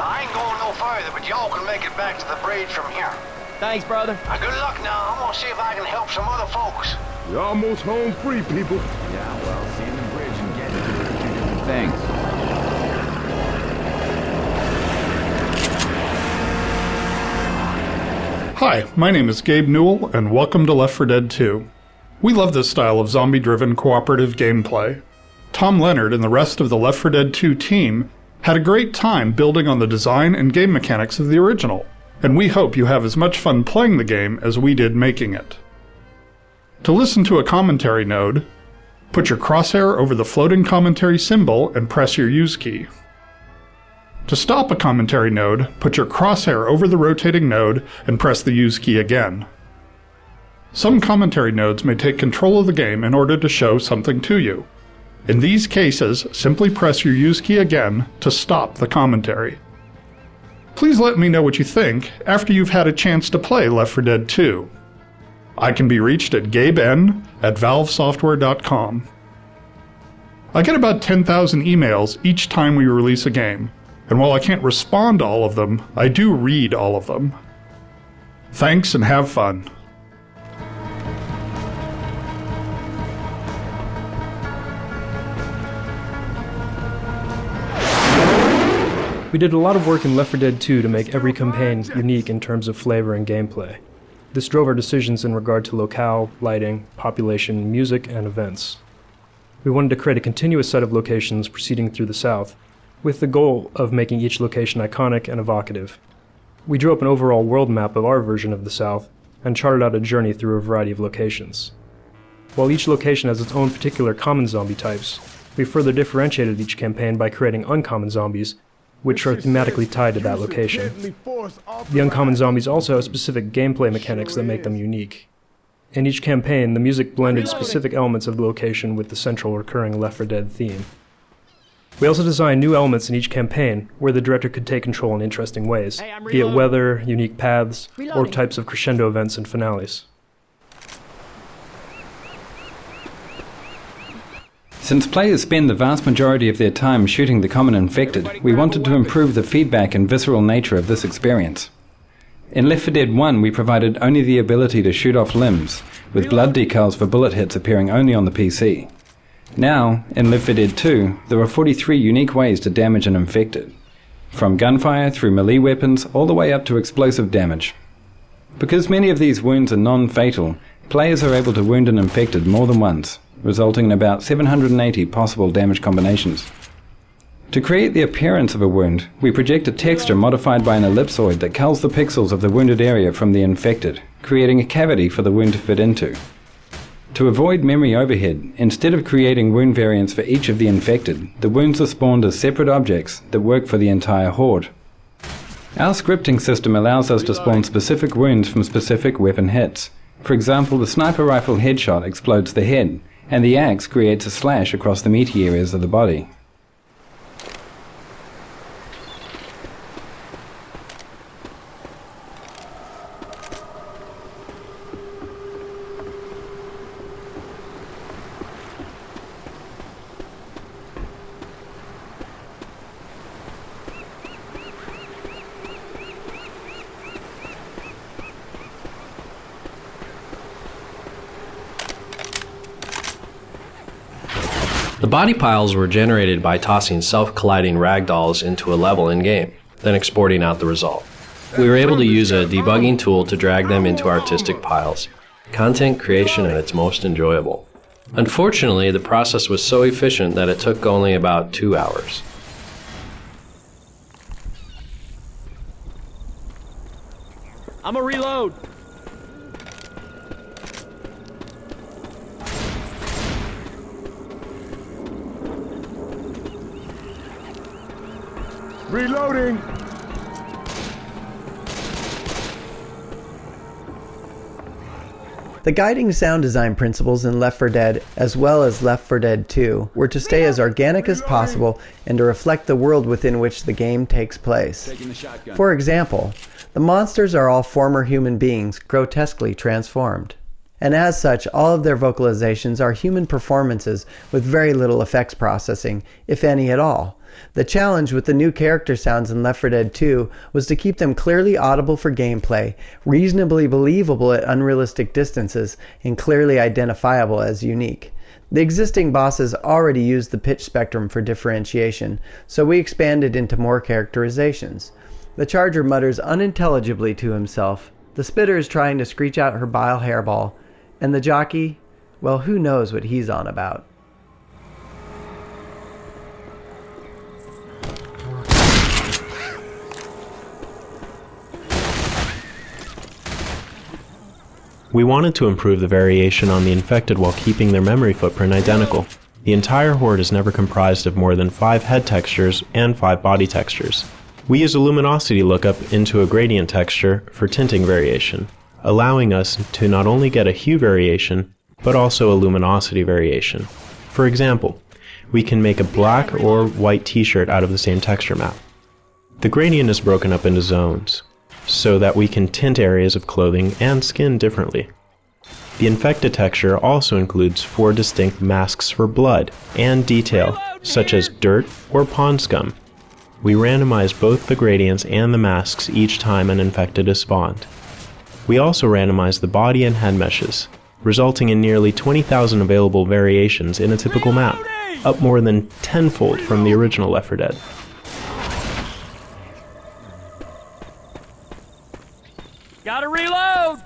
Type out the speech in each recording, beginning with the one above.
I ain't going no further, but y'all can make it back to the bridge from here. Thanks, brother. Good luck now. I'm gonna see if I can help some other folks. You're almost home free, people. Yeah, well, seeing the bridge and getting to it are two different things. Hi, my name is Gabe Newell, and welcome to Left 4 Dead 2. We love this style of zombie-driven cooperative gameplay. Tom Leonard and the rest of the Left 4 Dead 2 team had a great time building on the design and game mechanics of the original, and we hope you have as much fun playing the game as we did making it. To listen to a commentary node, put your crosshair over the floating commentary symbol and press your use key. To stop a commentary node, put your crosshair over the rotating node and press the use key again. Some commentary nodes may take control of the game in order to show something to you. In these cases, simply press your use key again to stop the commentary. Please let me know what you think after you've had a chance to play Left 4 Dead 2. I can be reached at gaben@valvesoftware.com. I get about 10,000 emails each time we release a game, and while I can't respond to all of them, I do read all of them. Thanks and have fun. We did a lot of work in Left 4 Dead 2 to make every campaign unique in terms of flavor and gameplay. This drove our decisions in regard to locale, lighting, population, music, and events. We wanted to create a continuous set of locations proceeding through the South, with the goal of making each location iconic and evocative. We drew up an overall world map of our version of the South, and charted out a journey through a variety of locations. While each location has its own particular common zombie types, we further differentiated each campaign by creating uncommon zombies, which are thematically tied to that location. The uncommon zombies also have specific gameplay mechanics that make them unique. In each campaign, the music blended specific elements of the location with the central recurring Left 4 Dead theme. We also designed new elements in each campaign, where the director could take control in interesting ways, be it weather, unique paths, or types of crescendo events and finales. Since players spend the vast majority of their time shooting the common infected, we wanted to improve the feedback and visceral nature of this experience. In Left 4 Dead 1 we provided only the ability to shoot off limbs, with blood decals for bullet hits appearing only on the PC. Now, in Left 4 Dead 2, there are 43 unique ways to damage an infected, from gunfire through melee weapons all the way up to explosive damage. Because many of these wounds are non-fatal, players are able to wound an infected more than once, resulting in about 780 possible damage combinations. To create the appearance of a wound, we project a texture modified by an ellipsoid that culls the pixels of the wounded area from the infected, creating a cavity for the wound to fit into. To avoid memory overhead, instead of creating wound variants for each of the infected, the wounds are spawned as separate objects that work for the entire horde. Our scripting system allows us to spawn specific wounds from specific weapon hits. For example, the sniper rifle headshot explodes the head, and the axe creates a slash across the meaty areas of the body. The body piles were generated by tossing self-colliding ragdolls into a level in-game, then exporting out the result. We were able to use a debugging tool to drag them into artistic piles. Content creation at its most enjoyable. Unfortunately, the process was so efficient that it took only about 2 hours. I'm a reload. Reloading! The guiding sound design principles in Left 4 Dead, as well as Left 4 Dead 2, were to stay as organic as possible and to reflect the world within which the game takes place. For example, the monsters are all former human beings, grotesquely transformed. and as such, all of their vocalizations are human performances with very little effects processing, if any at all. The challenge with the new character sounds in Left 4 Dead 2 was to keep them clearly audible for gameplay, reasonably believable at unrealistic distances, and clearly identifiable as unique. The existing bosses already used the pitch spectrum for differentiation, so we expanded into more characterizations. The charger mutters unintelligibly to himself, the spitter is trying to screech out her bile hairball, and the jockey, well, who knows what he's on about. We wanted to improve the variation on the infected while keeping their memory footprint identical. The entire horde is never comprised of more than 5 head textures and 5 body textures. We use a luminosity lookup into a gradient texture for tinting variation, allowing us to not only get a hue variation, but also a luminosity variation. For example, we can make a black or white t-shirt out of the same texture map. The gradient is broken up into zones, so that we can tint areas of clothing and skin differently. The infected texture also includes 4 distinct masks for blood and detail, such as dirt or pond scum. We randomize both the gradients and the masks each time an infected is spawned. We also randomize the body and head meshes, resulting in nearly 20,000 available variations in a typical map, up more than tenfold from the original Left 4 Dead. Gotta reload!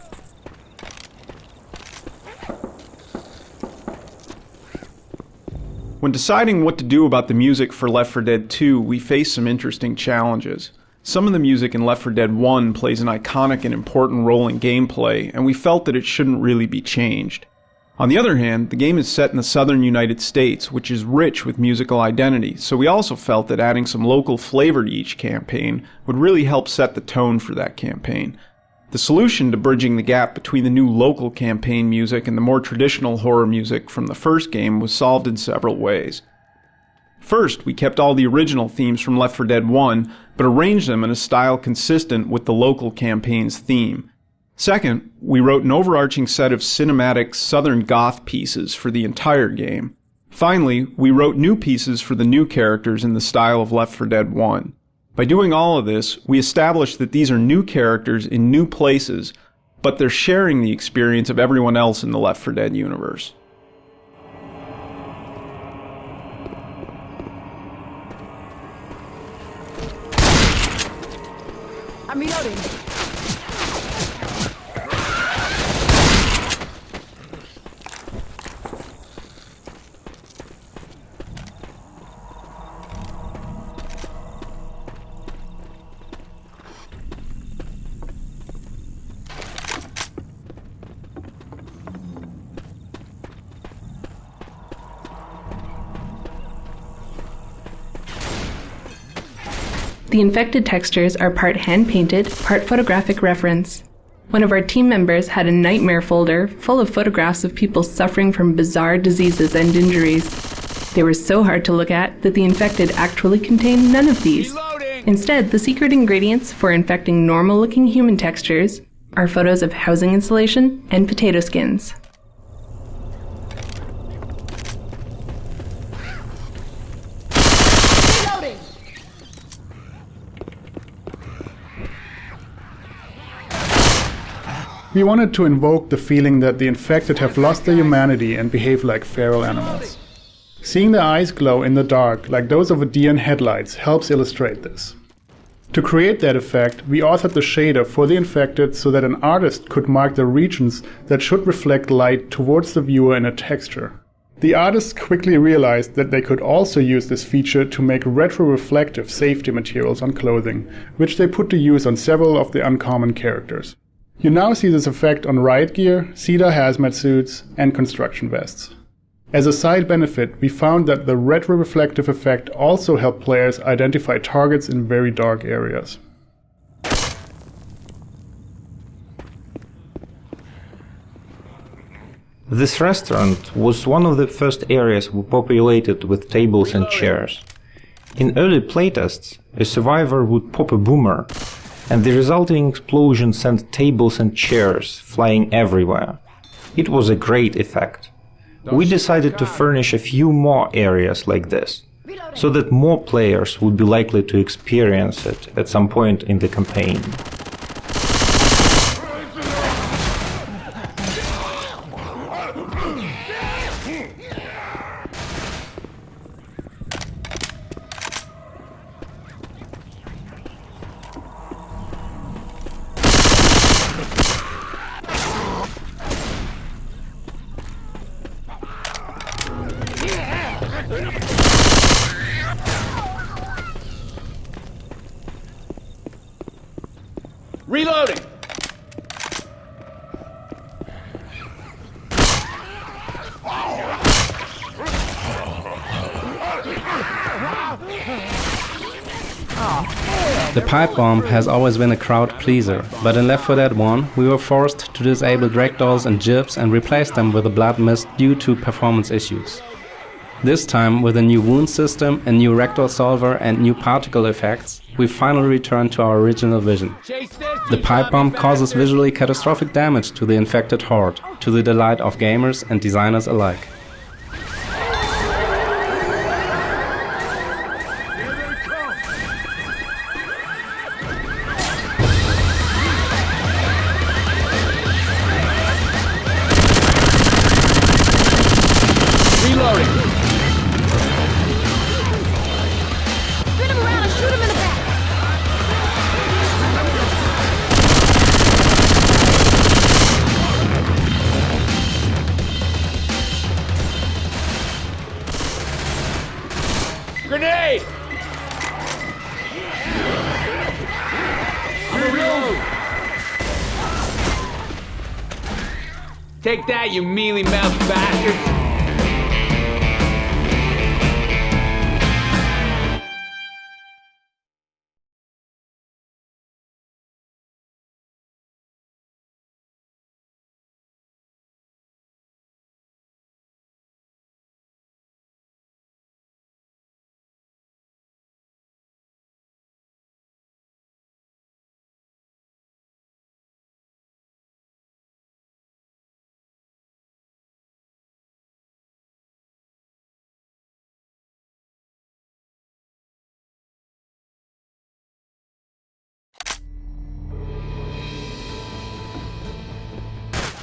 When deciding what to do about the music for Left 4 Dead 2, we faced some interesting challenges. Some of the music in Left 4 Dead 1 plays an iconic and important role in gameplay, and we felt that it shouldn't really be changed. On the other hand, the game is set in the southern United States, which is rich with musical identity, so we also felt that adding some local flavor to each campaign would really help set the tone for that campaign. The solution to bridging the gap between the new local campaign music and the more traditional horror music from the first game was solved in several ways. First, we kept all the original themes from Left 4 Dead 1, but arranged them in a style consistent with the local campaign's theme. Second, we wrote an overarching set of cinematic Southern Goth pieces for the entire game. Finally, we wrote new pieces for the new characters in the style of Left 4 Dead 1. By doing all of this, we established that these are new characters in new places, but they're sharing the experience of everyone else in the Left 4 Dead universe. I'm reloading. The infected textures are part hand-painted, part photographic reference. One of our team members had a nightmare folder full of photographs of people suffering from bizarre diseases and injuries. They were so hard to look at that the infected actually contained none of these. Instead, the secret ingredients for infecting normal-looking human textures are photos of housing insulation and potato skins. We wanted to invoke the feeling that the infected have lost their humanity and behave like feral animals. Seeing their eyes glow in the dark like those of a deer in headlights helps illustrate this. To create that effect, we authored the shader for the infected so that an artist could mark the regions that should reflect light towards the viewer in a texture. The artists quickly realized that they could also use this feature to make retro-reflective safety materials on clothing, which they put to use on several of the uncommon characters. You now see this effect on riot gear, cedar hazmat suits, and construction vests. As a side benefit, we found that the retro-reflective effect also helped players identify targets in very dark areas. This restaurant was one of the first areas we populated with tables and chairs. In early playtests, a survivor would pop a boomer, and the resulting explosion sent tables and chairs flying everywhere. It was a great effect. We decided to furnish a few more areas like this, so that more players would be likely to experience it at some point in the campaign. Reloading! The pipe bomb has always been a crowd pleaser, but in Left 4 Dead 1 we were forced to disable ragdolls and jibs and replace them with a blood mist due to performance issues. This time, with a new wound system, a new ragdoll solver and new particle effects, we finally returned to our original vision. The pipe bomb causes visually catastrophic damage to the infected horde, to the delight of gamers and designers alike. Grenade! I'm a reload! Take that, you mealy-mouthed bastards!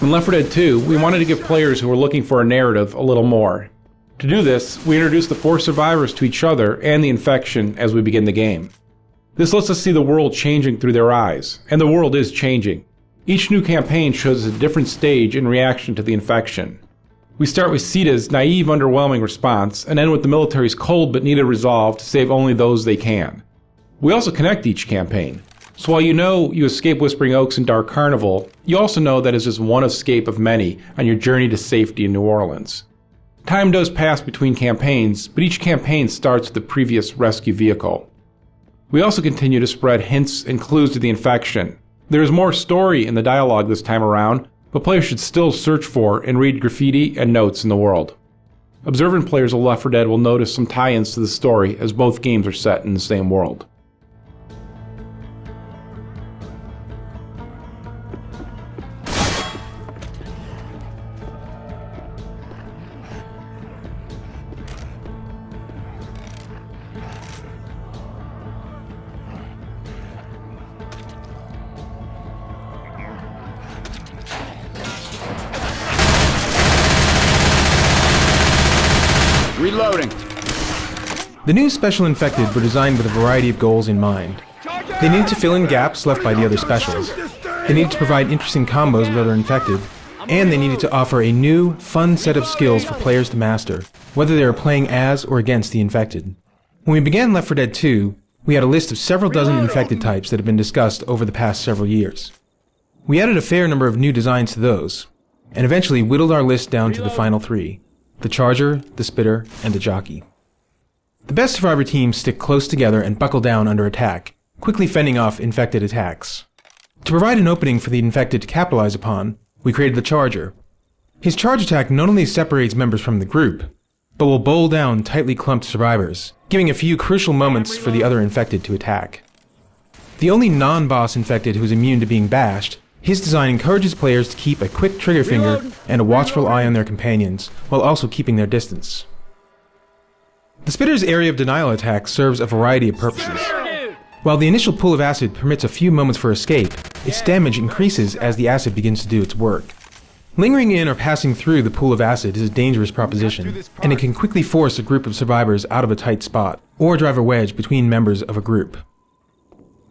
In Left 4 Dead 2, we wanted to give players who were looking for a narrative a little more. To do this, we introduced the 4 survivors to each other and the infection as we begin the game. This lets us see the world changing through their eyes, and the world is changing. Each new campaign shows a different stage in reaction to the infection. We start with Sita's naive, underwhelming response, and end with the military's cold but needed resolve to save only those they can. We also connect each campaign. So while you know you escape Whispering Oaks and Dark Carnival, you also know that it's just one escape of many on your journey to safety in New Orleans. Time does pass between campaigns, but each campaign starts with the previous rescue vehicle. We also continue to spread hints and clues to the infection. There is more story in the dialogue this time around, but players should still search for and read graffiti and notes in the world. Observant players of Left 4 Dead will notice some tie-ins to the story as both games are set in the same world. Reloading. The new Special Infected were designed with a variety of goals in mind. They needed to fill in gaps left by the other specials. They needed to provide interesting combos with other Infected. And they needed to offer a new, fun set of skills for players to master, whether they were playing as or against the Infected. When we began Left 4 Dead 2, we had a list of several dozen Infected types that had been discussed over the past several years. We added a fair number of new designs to those, and eventually whittled our list down to the final 3. The Charger, the Spitter, and the Jockey. The best survivor teams stick close together and buckle down under attack, quickly fending off Infected attacks. To provide an opening for the Infected to capitalize upon, we created the Charger. His charge attack not only separates members from the group, but will bowl down tightly clumped survivors, giving a few crucial moments for the other Infected to attack. The only non-boss Infected who is immune to being bashed His design encourages players to keep a quick trigger finger and a watchful eye on their companions, while also keeping their distance. The Spitter's area of denial attack serves a variety of purposes. While the initial pool of acid permits a few moments for escape, its damage increases as the acid begins to do its work. Lingering in or passing through the pool of acid is a dangerous proposition, and it can quickly force a group of survivors out of a tight spot, or drive a wedge between members of a group.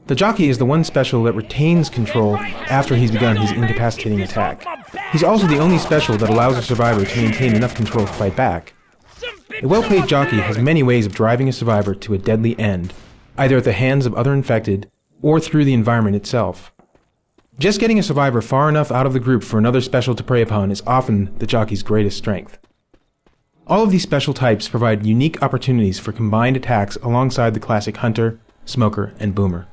The jockey is the one special that retains control after he's begun his incapacitating attack. He's also the only special that allows a survivor to maintain enough control to fight back. A well-played jockey has many ways of driving a survivor to a deadly end, either at the hands of other infected, or through the environment itself. Just getting a survivor far enough out of the group for another special to prey upon is often the jockey's greatest strength. All of these special types provide unique opportunities for combined attacks alongside the classic Hunter, Smoker, and Boomer.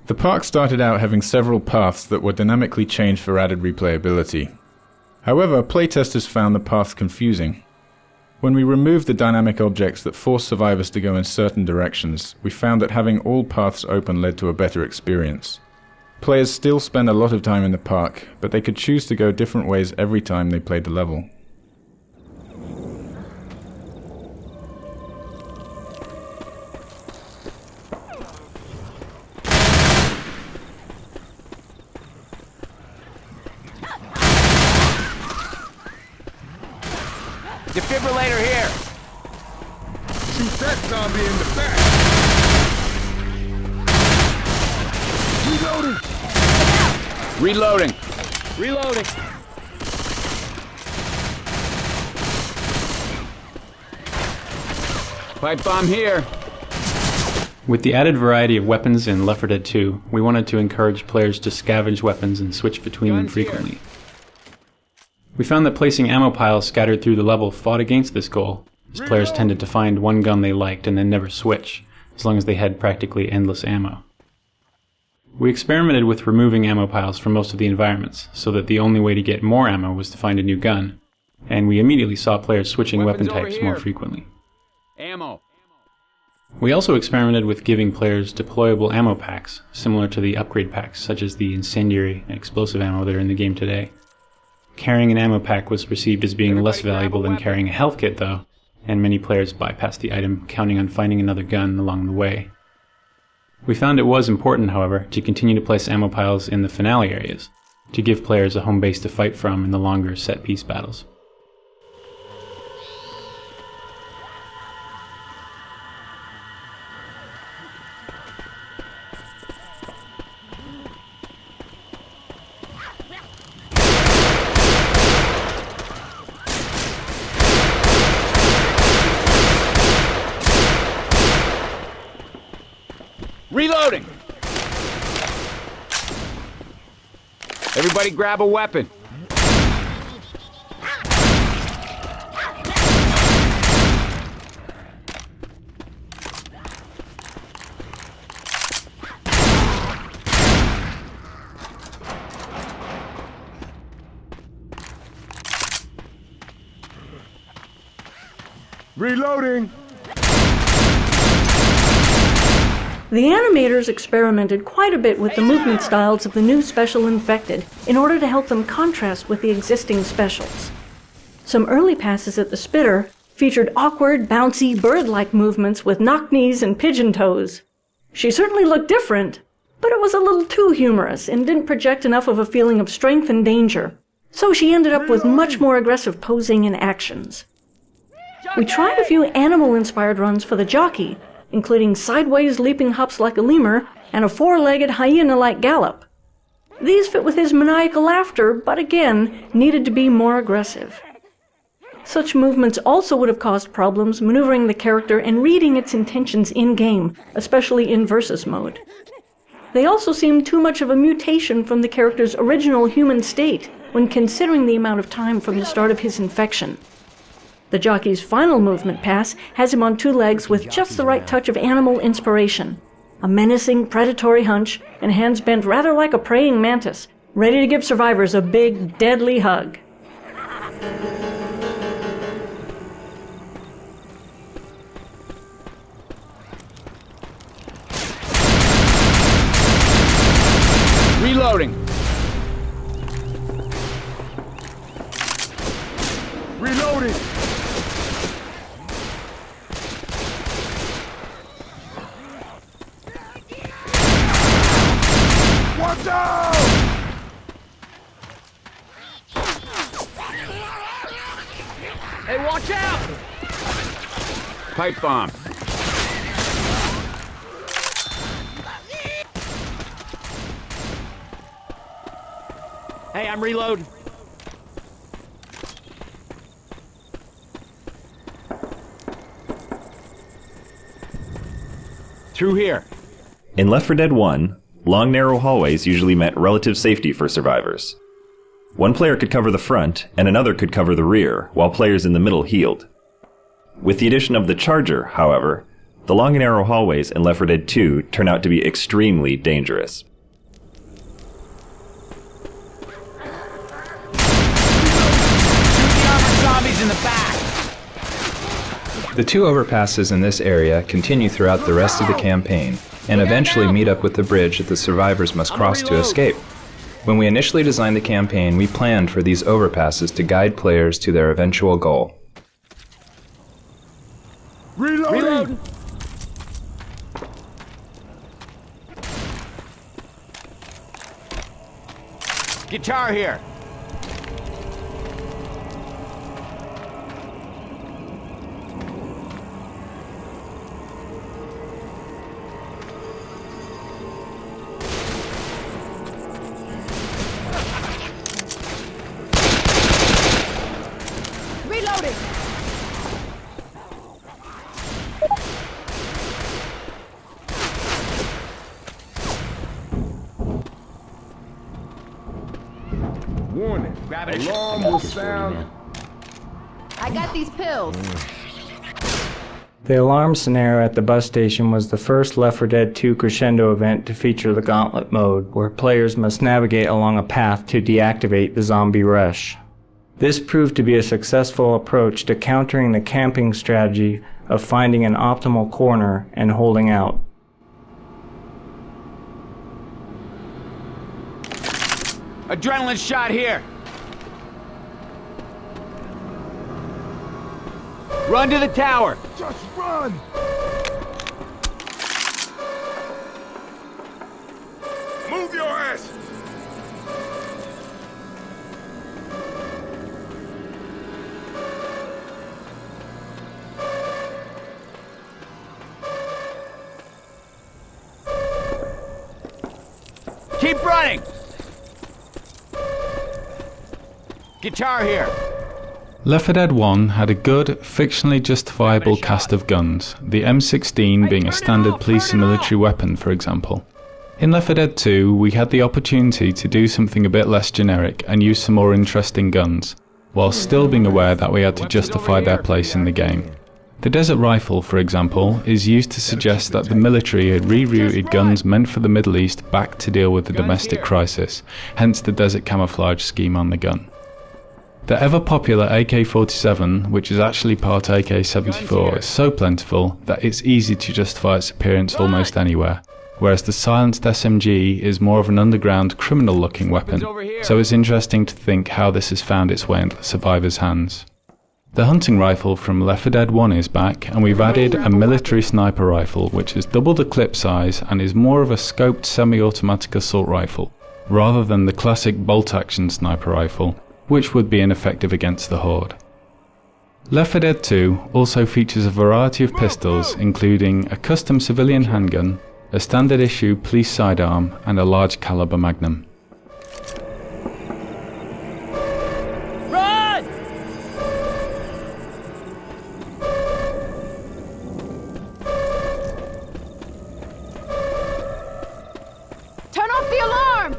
The park started out having several paths that were dynamically changed for added replayability. However, playtesters found the paths confusing. When we removed the dynamic objects that forced survivors to go in certain directions, we found that having all paths open led to a better experience. Players still spend a lot of time in the park, but they could choose to go different ways every time they played the level. Defibrillator here. Shoot that zombie in the back. Reloading. Reloading. Pipe bomb here. With the added variety of weapons in Left 4 Dead 2, we wanted to encourage players to scavenge weapons and switch between them frequently. We found that placing ammo piles scattered through the level fought against this goal, as players tended to find one gun they liked and then never switch, as long as they had practically endless ammo. We experimented with removing ammo piles from most of the environments, so that the only way to get more ammo was to find a new gun, and we immediately saw players switching weapon types more frequently. Ammo. We also experimented with giving players deployable ammo packs, similar to the upgrade packs such as the incendiary and explosive ammo that are in the game today. Carrying an ammo pack was perceived as being less valuable than carrying a health kit, though, and many players bypassed the item, counting on finding another gun along the way. We found it was important, however, to continue to place ammo piles in the finale areas, to give players a home base to fight from in the longer set-piece battles. Reloading. Everybody grab a weapon. Reloading. The animators experimented quite a bit with the movement styles of the new Special Infected in order to help them contrast with the existing specials. Some early passes at the Spitter featured awkward, bouncy, bird-like movements with knock knees and pigeon toes. She certainly looked different, but it was a little too humorous and didn't project enough of a feeling of strength and danger, so she ended up with much more aggressive posing and actions. We tried a few animal-inspired runs for the jockey, including sideways leaping hops like a lemur and a four-legged hyena-like gallop. These fit with his maniacal laughter, but again, needed to be more aggressive. Such movements also would have caused problems maneuvering the character and reading its intentions in-game, especially in versus mode. They also seemed too much of a mutation from the character's original human state when considering the amount of time from the start of his infection. The jockey's final movement pass has him on two legs with just the right touch of animal inspiration. A menacing, predatory hunch, and hands bent rather like a praying mantis, ready to give survivors a big, deadly hug. Reloading! Watch out! Hey, watch out! Pipe bomb. Hey, I'm reloading. Through here. In Left 4 Dead 1, long narrow hallways usually meant relative safety for survivors. One player could cover the front, and another could cover the rear, while players in the middle healed. With the addition of the charger, however, the long and narrow hallways in Left 4 Dead 2 turn out to be extremely dangerous. Zombies in the back! The two overpasses in this area continue throughout the rest of the campaign, and eventually meet up with the bridge that the survivors must cross to escape. When we initially designed the campaign, we planned for these overpasses to guide players to their eventual goal. Reloading! Guitar here. Reloading! Warning. Alarm will sound. I got these pills. The alarm scenario at the bus station was the first Left 4 Dead 2 crescendo event to feature the Gauntlet mode, where players must navigate along a path to deactivate the zombie rush. This proved to be a successful approach to countering the camping strategy of finding an optimal corner and holding out. Adrenaline shot here. Run to the tower. Just run! Move your ass! Keep running. Guitar here. Left 4 Dead 1 had a good, fictionally justifiable cast of guns, the M16 being a standard police and military weapon, for example. In Left 4 Dead 2, we had the opportunity to do something a bit less generic and use some more interesting guns, while still being aware that we had to justify their place in the game. The Desert Rifle, for example, is used to suggest that the military had rerouted guns meant for the Middle East back to deal with the domestic crisis, hence the desert camouflage scheme on the gun. The ever-popular AK-47, which is actually part AK-74, is so plentiful that it's easy to justify its appearance almost anywhere, whereas the silenced SMG is more of an underground, criminal-looking weapon, so it's interesting to think how this has found its way into the survivors' hands. The hunting rifle from Left 4 Dead 1 is back, and we've added a military sniper rifle, which is double the clip size and is more of a scoped semi-automatic assault rifle, rather than the classic bolt-action sniper rifle, which would be ineffective against the Horde. Left 4 Dead 2 also features a variety of pistols, including a custom civilian handgun, a standard issue police sidearm, and a large caliber magnum. Run! Turn off the alarm!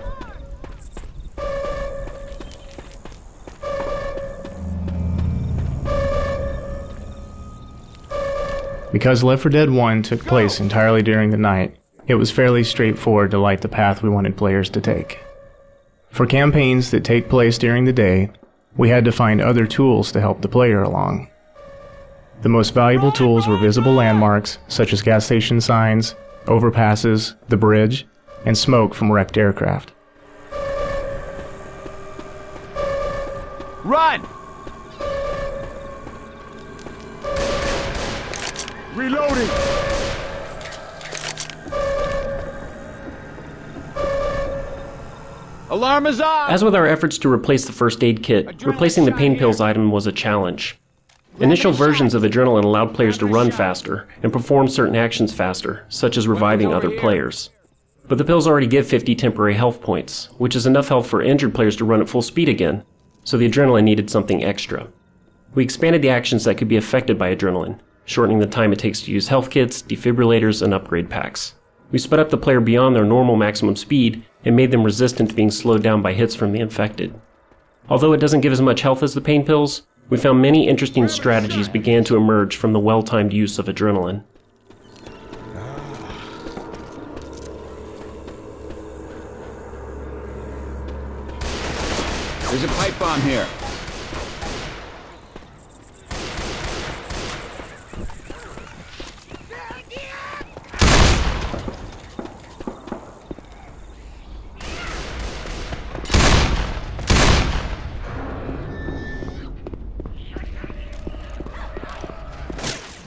Because Left 4 Dead 1 took place entirely during the night, it was fairly straightforward to light the path we wanted players to take. For campaigns that take place during the day, we had to find other tools to help the player along. The most valuable tools were visible landmarks, such as gas station signs, overpasses, the bridge, and smoke from wrecked aircraft. Run! Reloading! Alarm is on! As with our efforts to replace the first aid kit, replacing the pain pills item was a challenge. Initial versions of Adrenaline allowed players to run faster and perform certain actions faster, such as reviving other players. But the pills already give 50 temporary health points, which is enough health for injured players to run at full speed again, so the Adrenaline needed something extra. We expanded the actions that could be affected by Adrenaline, shortening the time it takes to use health kits, defibrillators, and upgrade packs. We sped up the player beyond their normal maximum speed and made them resistant to being slowed down by hits from the infected. Although it doesn't give as much health as the pain pills, we found many interesting strategies began to emerge from the well-timed use of Adrenaline. There's a pipe bomb here.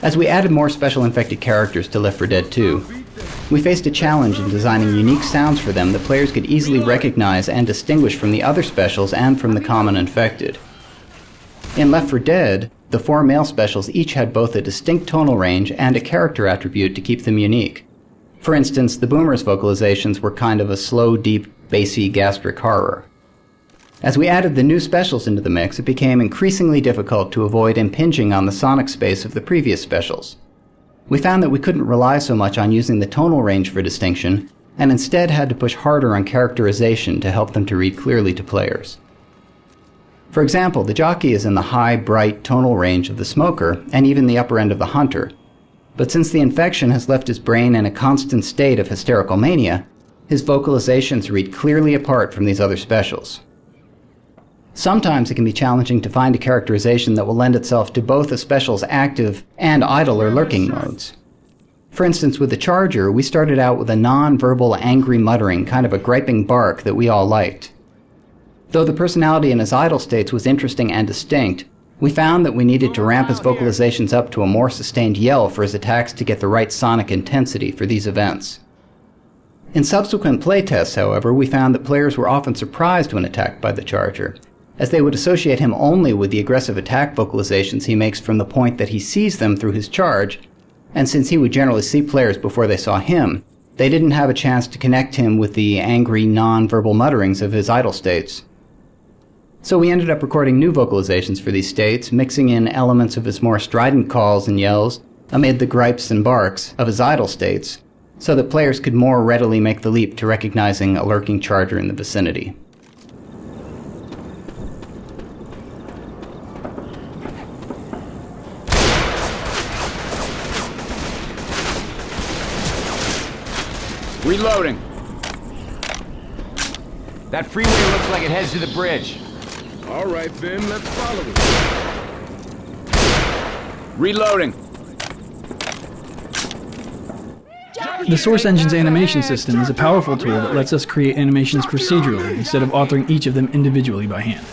As we added more special infected characters to Left 4 Dead 2, we faced a challenge in designing unique sounds for them that players could easily recognize and distinguish from the other specials and from the common infected. In Left 4 Dead, the 4 male specials each had both a distinct tonal range and a character attribute to keep them unique. For instance, the Boomer's vocalizations were kind of a slow, deep, bassy, gastric horror. As we added the new specials into the mix, it became increasingly difficult to avoid impinging on the sonic space of the previous specials. We found that we couldn't rely so much on using the tonal range for distinction, and instead had to push harder on characterization to help them to read clearly to players. For example, the jockey is in the high, bright tonal range of the smoker, and even the upper end of the hunter. But since the infection has left his brain in a constant state of hysterical mania, his vocalizations read clearly apart from these other specials. Sometimes it can be challenging to find a characterization that will lend itself to both a special's active and idle or lurking modes. For instance, with the Charger, we started out with a non-verbal angry muttering, kind of a griping bark that we all liked. Though the personality in his idle states was interesting and distinct, we found that we needed to ramp his vocalizations up to a more sustained yell for his attacks to get the right sonic intensity for these events. In subsequent playtests, however, we found that players were often surprised when attacked by the Charger, as they would associate him only with the aggressive attack vocalizations he makes from the point that he sees them through his charge, and since he would generally see players before they saw him, they didn't have a chance to connect him with the angry, non-verbal mutterings of his idle states. So we ended up recording new vocalizations for these states, mixing in elements of his more strident calls and yells amid the gripes and barks of his idle states, so that players could more readily make the leap to recognizing a lurking Charger in the vicinity. Reloading. That freeway looks like it heads to the bridge. All right, then, let's follow it. Reloading. The Source Engine's animation system is a powerful tool that lets us create animations procedurally instead of authoring each of them individually by hand.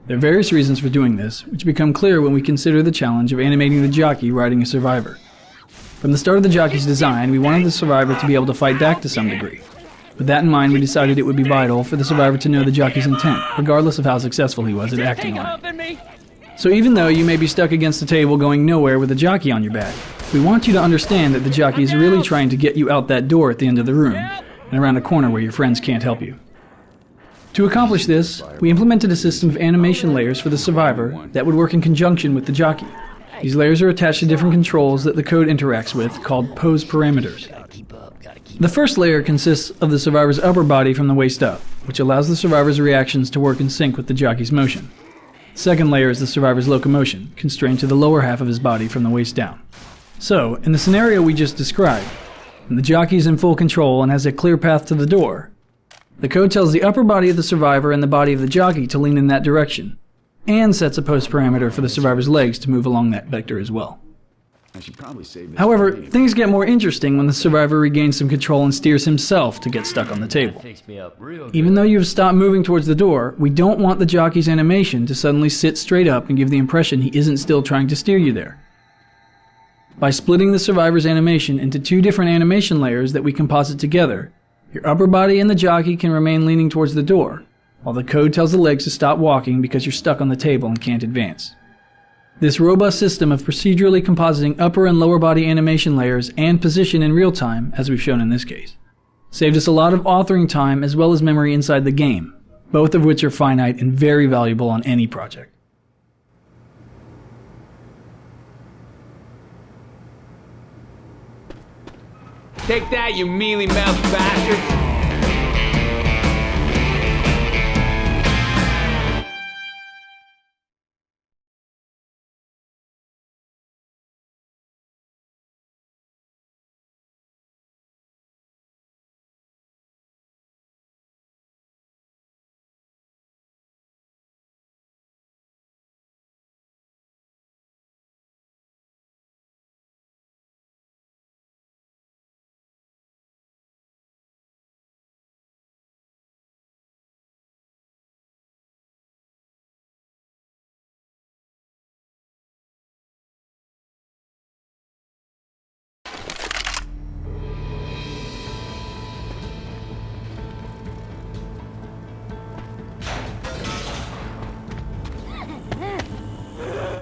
There are various reasons for doing this, which become clear when we consider the challenge of animating the jockey riding a survivor. From the start of the jockey's design, we wanted the survivor to be able to fight back to some degree. With that in mind, we decided it would be vital for the survivor to know the jockey's intent, regardless of how successful he was at acting on it. So even though you may be stuck against the table going nowhere with a jockey on your back, we want you to understand that the jockey is really trying to get you out that door at the end of the room, and around a corner where your friends can't help you. To accomplish this, we implemented a system of animation layers for the survivor that would work in conjunction with the jockey. These layers are attached to different controls that the code interacts with, called pose parameters. The first layer consists of the survivor's upper body from the waist up, which allows the survivor's reactions to work in sync with the jockey's motion. The second layer is the survivor's locomotion, constrained to the lower half of his body from the waist down. So, in the scenario we just described, when the jockey is in full control and has a clear path to the door, the code tells the upper body of the survivor and the body of the jockey to lean in that direction, and sets a pose parameter for the survivor's legs to move along that vector as well. However, things get more interesting when the survivor regains some control and steers himself to get stuck on the table. Even though you've stopped moving towards the door, we don't want the jockey's animation to suddenly sit straight up and give the impression he isn't still trying to steer you there. by splitting the survivor's animation into 2 different animation layers that we composite together. Your upper body and the jockey can remain leaning towards the door, while the code tells the legs to stop walking because you're stuck on the table and can't advance. This robust system of procedurally compositing upper and lower body animation layers and position in real time, as we've shown in this case, saved us a lot of authoring time as well as memory inside the game, both of which are finite and very valuable on any project. Take that, you mealy-mouthed bastards!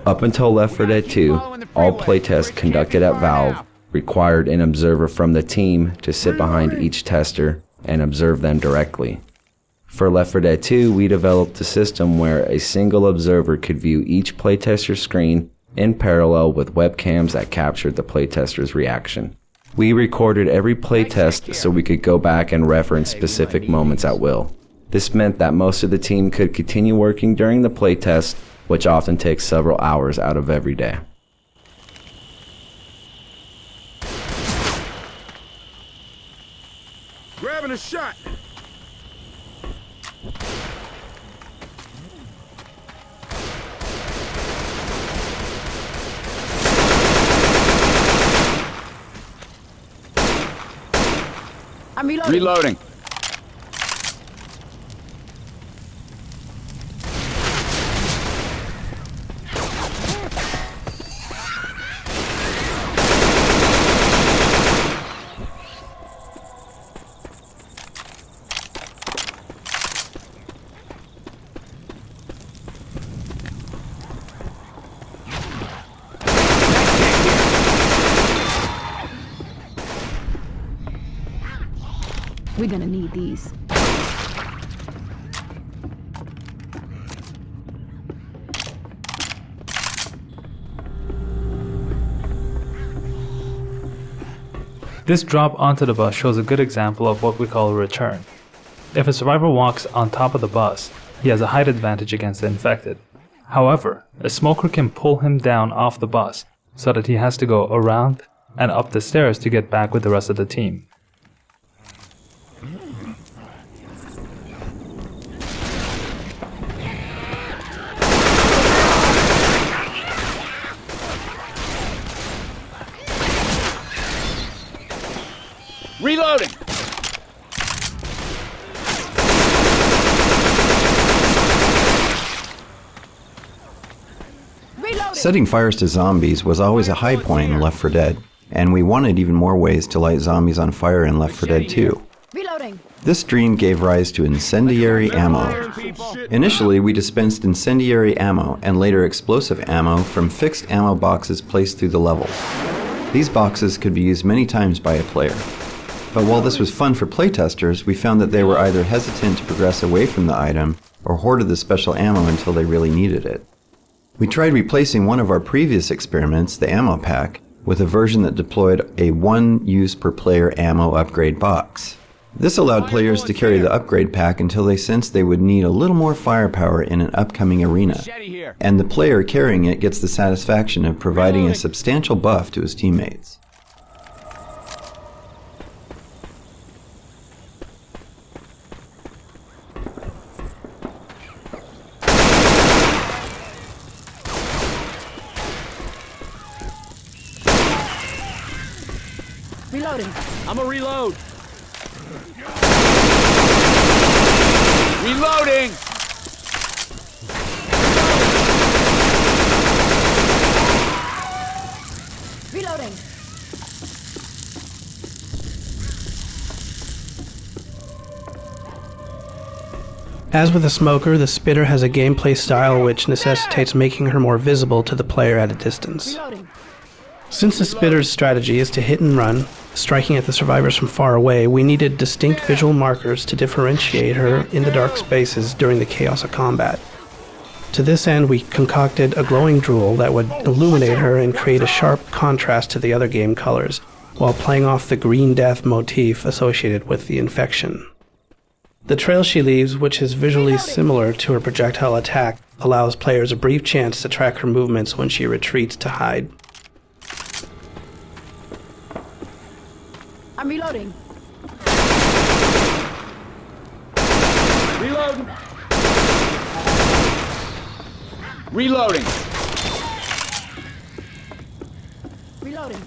Up until Left 4 Dead 2, all playtests conducted at Valve required an observer from the team to sit behind each tester and observe them directly. For Left 4 Dead 2, we developed a system where a single observer could view each playtester's screen in parallel with webcams that captured the playtester's reaction. We recorded every playtest so we could go back and reference specific moments at will. This meant that most of the team could continue working during the playtest, which often takes several hours out of every day. Grabbing a shot. I'm reloading. Reloading. We're gonna need these. This drop onto the bus shows a good example of what we call a return. If a survivor walks on top of the bus, he has a height advantage against the infected. However, a smoker can pull him down off the bus so that he has to go around and up the stairs to get back with the rest of the team. Reloading! Setting fires to zombies was always a high point in Left 4 Dead, and we wanted even more ways to light zombies on fire in Left 4 Dead 2. Reloading. This dream gave rise to incendiary ammo. Initially, we dispensed incendiary ammo and later explosive ammo from fixed ammo boxes placed through the level. These boxes could be used many times by a player. But while this was fun for playtesters, we found that they were either hesitant to progress away from the item or hoarded the special ammo until they really needed it. We tried replacing one of our previous experiments, the ammo pack, with a version that deployed a 1 use per player ammo upgrade box. This allowed players to carry the upgrade pack until they sensed they would need a little more firepower in an upcoming arena, and the player carrying it gets the satisfaction of providing a substantial buff to his teammates. Reloading. I'm a reload. Reloading! Reloading. As with the smoker, the spitter has a gameplay style which necessitates making her more visible to the player at a distance. Since the spitter's strategy is to hit and run, striking at the survivors from far away, we needed distinct visual markers to differentiate her in the dark spaces during the chaos of combat. To this end, we concocted a glowing drool that would illuminate her and create a sharp contrast to the other game colors, while playing off the green death motif associated with the infection. The trail she leaves, which is visually similar to her projectile attack, allows players a brief chance to track her movements when she retreats to hide. I'm reloading. Reloading. Reloading. Reloading.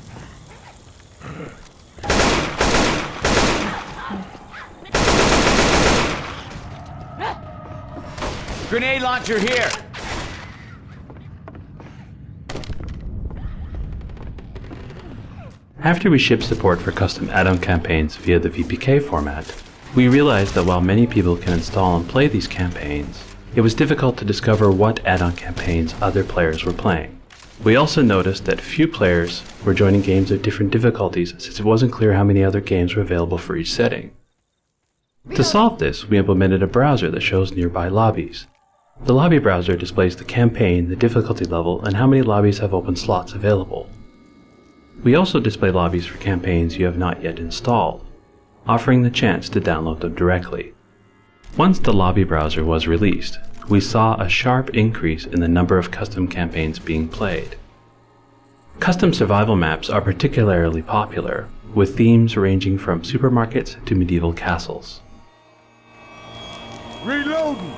Grenade launcher here. After we shipped support for custom add-on campaigns via the VPK format, we realized that while many people can install and play these campaigns, it was difficult to discover what add-on campaigns other players were playing. We also noticed that few players were joining games of different difficulties since it wasn't clear how many other games were available for each setting. To solve this, we implemented a browser that shows nearby lobbies. The lobby browser displays the campaign, the difficulty level, and how many lobbies have open slots available. We also display lobbies for campaigns you have not yet installed, offering the chance to download them directly. Once the lobby browser was released, we saw a sharp increase in the number of custom campaigns being played. Custom survival maps are particularly popular, with themes ranging from supermarkets to medieval castles. Reloading!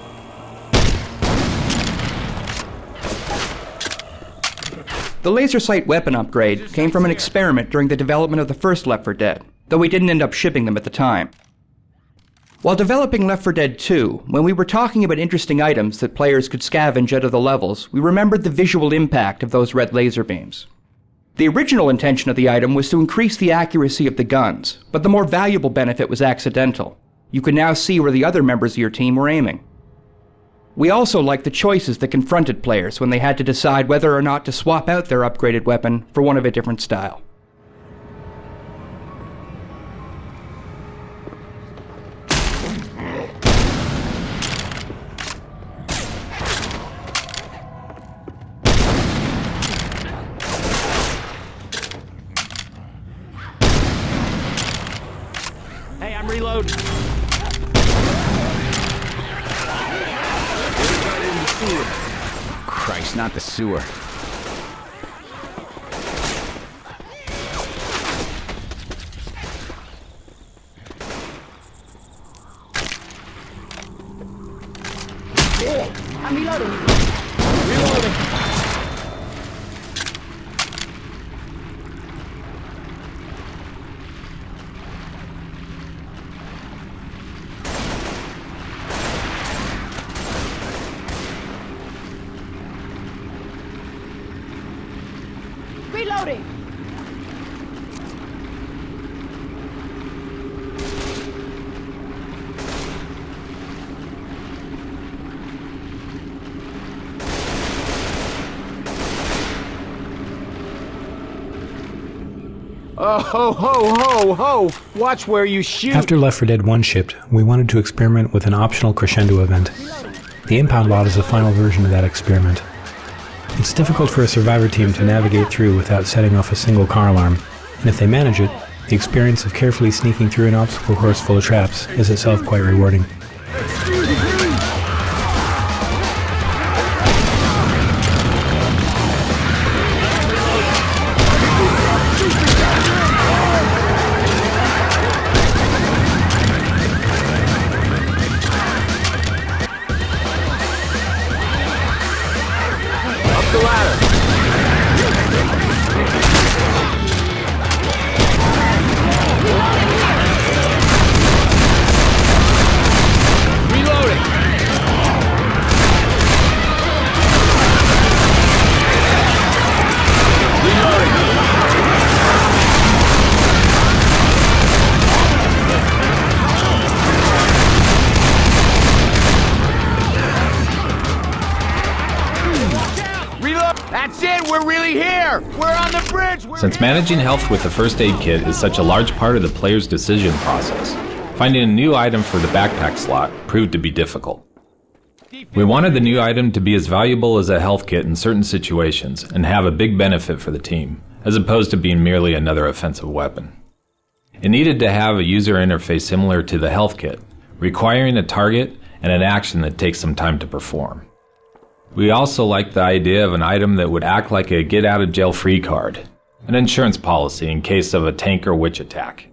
The laser sight weapon upgrade came from an experiment during the development of the first Left 4 Dead, though we didn't end up shipping them at the time. While developing Left 4 Dead 2, when we were talking about interesting items that players could scavenge out of the levels, we remembered the visual impact of those red laser beams. The original intention of the item was to increase the accuracy of the guns, but the more valuable benefit was accidental. You could now see where the other members of your team were aiming. We also liked the choices that confronted players when they had to decide whether or not to swap out their upgraded weapon for one of a different style. Hey, I'm reloading. Christ, not the sewer. I'm reloading. Reloading. Reloading. Oh, ho, ho, ho, ho! Watch where you shoot! After Left 4 Dead 1 shipped, we wanted to experiment with an optional crescendo event. The impound lot is the final version of that experiment. It's difficult for a survivor team to navigate through without setting off a single car alarm, and if they manage it, the experience of carefully sneaking through an obstacle course full of traps is itself quite rewarding. The ladder. Reloading. it! We're really here! We're on the bridge! Since managing health with the first aid kit is such a large part of the player's decision process, finding a new item for the backpack slot proved to be difficult. We wanted the new item to be as valuable as a health kit in certain situations and have a big benefit for the team, as opposed to being merely another offensive weapon. It needed to have a user interface similar to the health kit, requiring a target and an action that takes some time to perform. We also liked the idea of an item that would act like a get-out-of-jail-free card, an insurance policy in case of a tank or witch attack.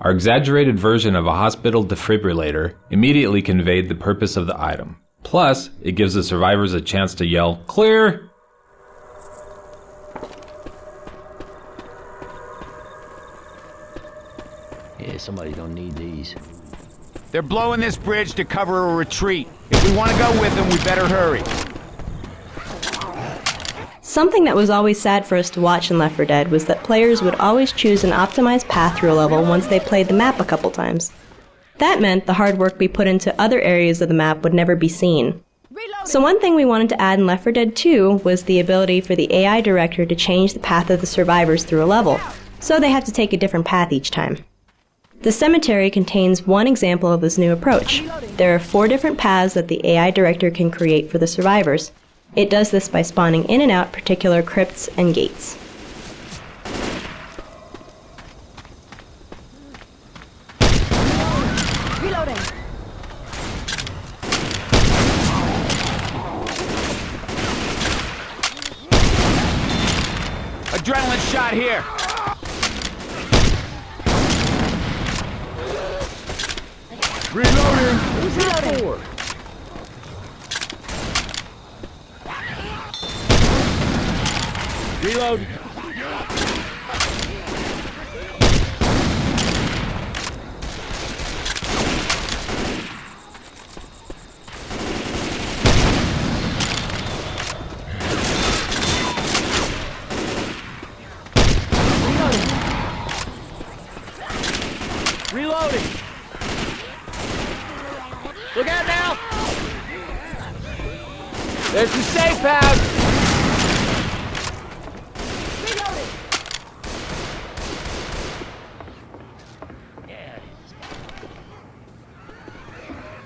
Our exaggerated version of a hospital defibrillator immediately conveyed the purpose of the item. Plus, it gives the survivors a chance to yell, "Clear!" Yeah, somebody's gonna need these. They're blowing this bridge to cover a retreat. If we want to go with them, we better hurry. Something that was always sad for us to watch in Left 4 Dead was that players would always choose an optimized path through a level once they played the map a couple times. That meant the hard work we put into other areas of the map would never be seen. So one thing we wanted to add in Left 4 Dead 2 was the ability for the AI director to change the path of the survivors through a level, so they have to take a different path each time. The cemetery contains one example of this new approach. There are 4 different paths that the AI director can create for the survivors. It does this by spawning in and out particular crypts and gates. Reloading. Adrenaline shot here. Reloading. Who's that for? Reload. Reloading. Look out now. There's the safe house.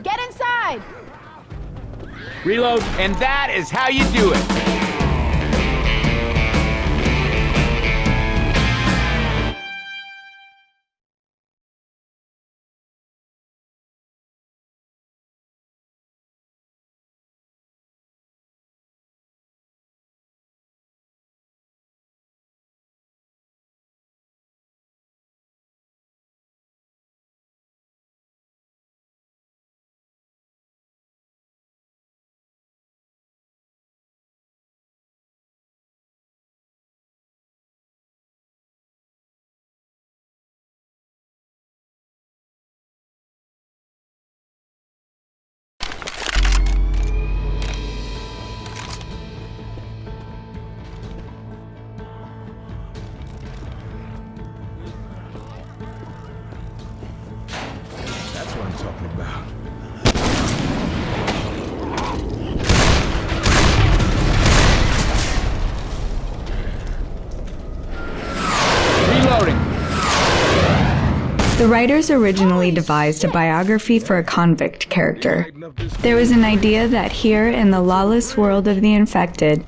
Get inside! Reload, and that is how you do it. That's what I'm talking about. Reloading. The writers originally devised a biography for a convict character. There was an idea that here in the lawless world of the infected,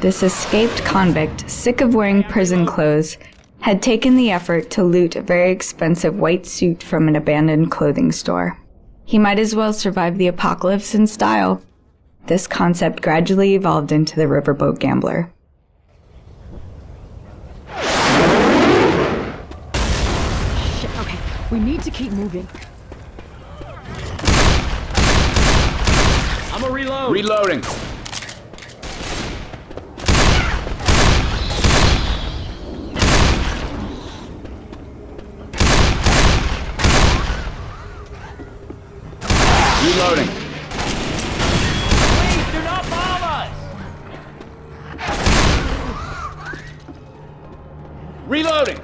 this escaped convict, sick of wearing prison clothes, had taken the effort to loot a very expensive white suit from an abandoned clothing store. He might as well survive the apocalypse in style. This concept gradually evolved into the riverboat gambler. Shit, okay. We need to keep moving. I'm a reload. Reloading. Reloading. Please do not bomb us. Reloading.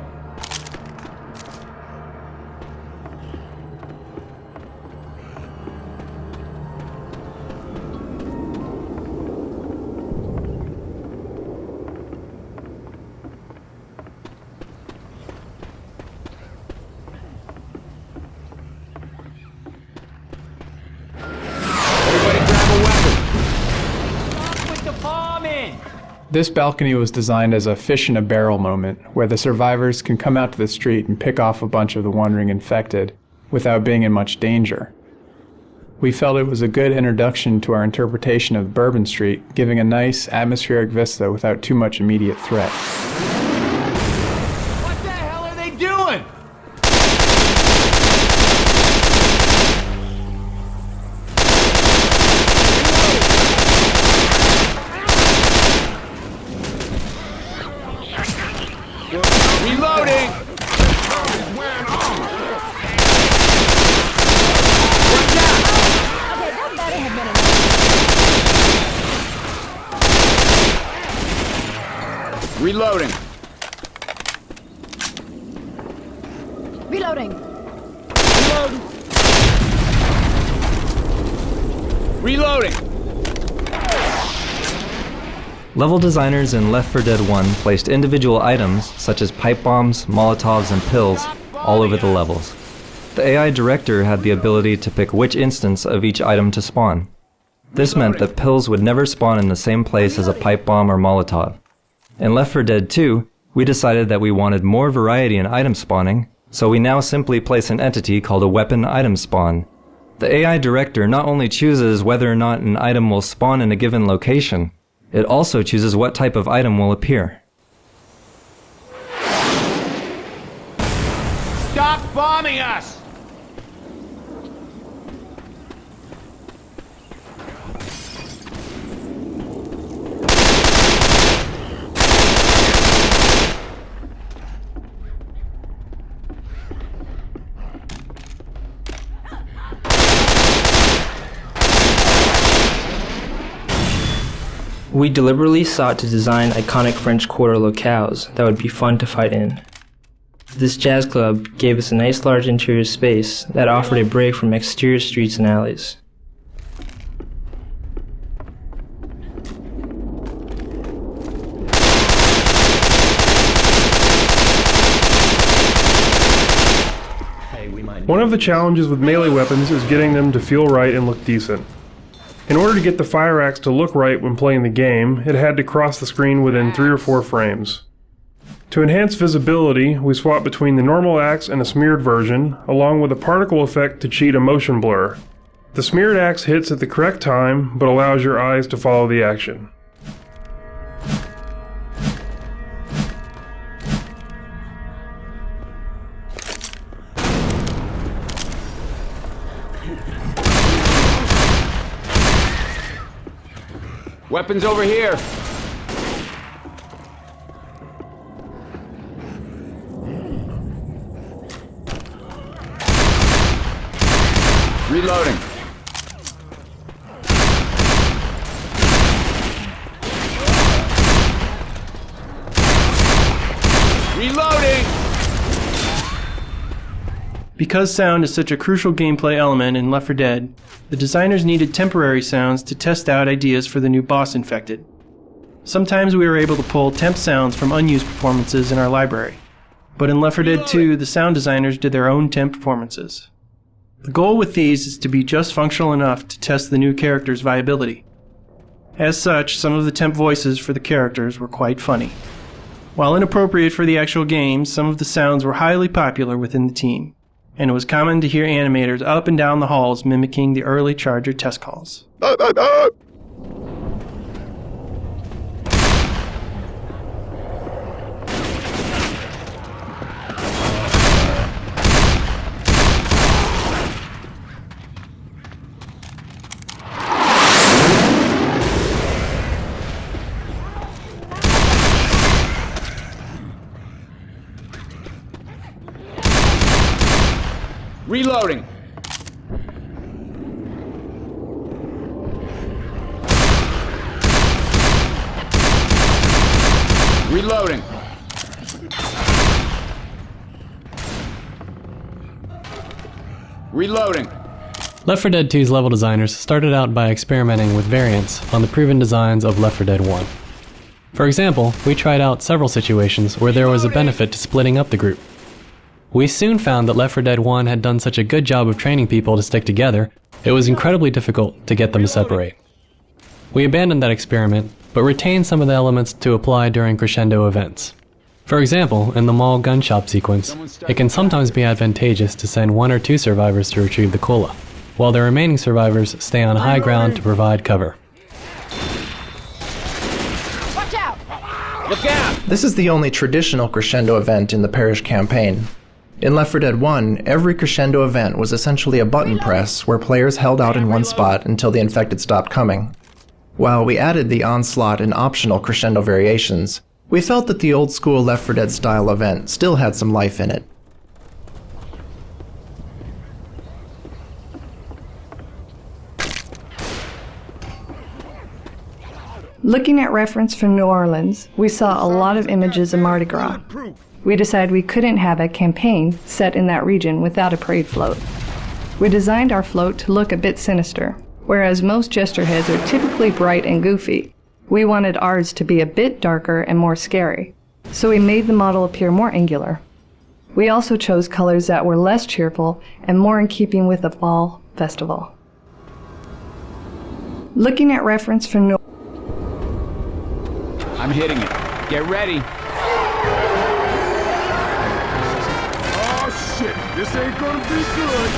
This balcony was designed as a fish in a barrel moment, where the survivors can come out to the street and pick off a bunch of the wandering infected without being in much danger. We felt it was a good introduction to our interpretation of Bourbon Street, giving a nice atmospheric vista without too much immediate threat. What the hell are they doing? Reloading! Reloading. Reloading. Reloading. Level designers in Left 4 Dead 1 placed individual items, such as pipe bombs, Molotovs, and pills, all over the levels. The AI director had the ability to pick which instance of each item to spawn. This meant that pills would never spawn in the same place as a pipe bomb or Molotov. In Left 4 Dead 2, we decided that we wanted more variety in item spawning, so we now simply place an entity called a weapon item spawn. The AI director not only chooses whether or not an item will spawn in a given location, it also chooses what type of item will appear. Stop bombing us! We deliberately sought to design iconic French Quarter locales that would be fun to fight in. This jazz club gave us a nice large interior space that offered a break from exterior streets and alleys. One of the challenges with melee weapons is getting them to feel right and look decent. In order to get the fire axe to look right when playing the game, it had to cross the screen within 3 or 4 frames. To enhance visibility, we swapped between the normal axe and a smeared version, along with a particle effect to cheat a motion blur. The smeared axe hits at the correct time, but allows your eyes to follow the action. Weapons over here. Reloading. Reloading! Because sound is such a crucial gameplay element in Left 4 Dead, the designers needed temporary sounds to test out ideas for the new boss infected. Sometimes we were able to pull temp sounds from unused performances in our library, but in Left 4 Dead 2, the sound designers did their own temp performances. The goal with these is to be just functional enough to test the new character's viability. As such, some of the temp voices for the characters were quite funny. While inappropriate for the actual game, some of the sounds were highly popular within the team, and it was common to hear animators up and down the halls mimicking the early Charger test calls. Reloading. Reloading. Reloading. Left 4 Dead 2's level designers started out by experimenting with variants on the proven designs of Left 4 Dead 1. For example, we tried out several situations where there was a benefit to splitting up the group. We soon found that Left 4 Dead 1 had done such a good job of training people to stick together, it was incredibly difficult to get them to separate. We abandoned that experiment but retain some of the elements to apply during crescendo events. For example, in the mall gun shop sequence, it can sometimes be advantageous to send 1 or 2 survivors to retrieve the cola, while the remaining survivors stay on high ground to provide cover. Watch out! Look out! This is the only traditional crescendo event in the Parish campaign. In Left 4 Dead 1, every crescendo event was essentially a button press where players held out in one spot until the infected stopped coming. While we added the onslaught and optional crescendo variations, we felt that the old school Left 4 Dead style event still had some life in it. Looking at reference from New Orleans, we saw a lot of images of Mardi Gras. We decided we couldn't have a campaign set in that region without a parade float. We designed our float to look a bit sinister. Whereas most jester heads are typically bright and goofy, we wanted ours to be a bit darker and more scary. So we made the model appear more angular. We also chose colors that were less cheerful and more in keeping with the fall festival. Looking at reference from New I'm hitting it. Get ready. Oh shit, this ain't gonna be good.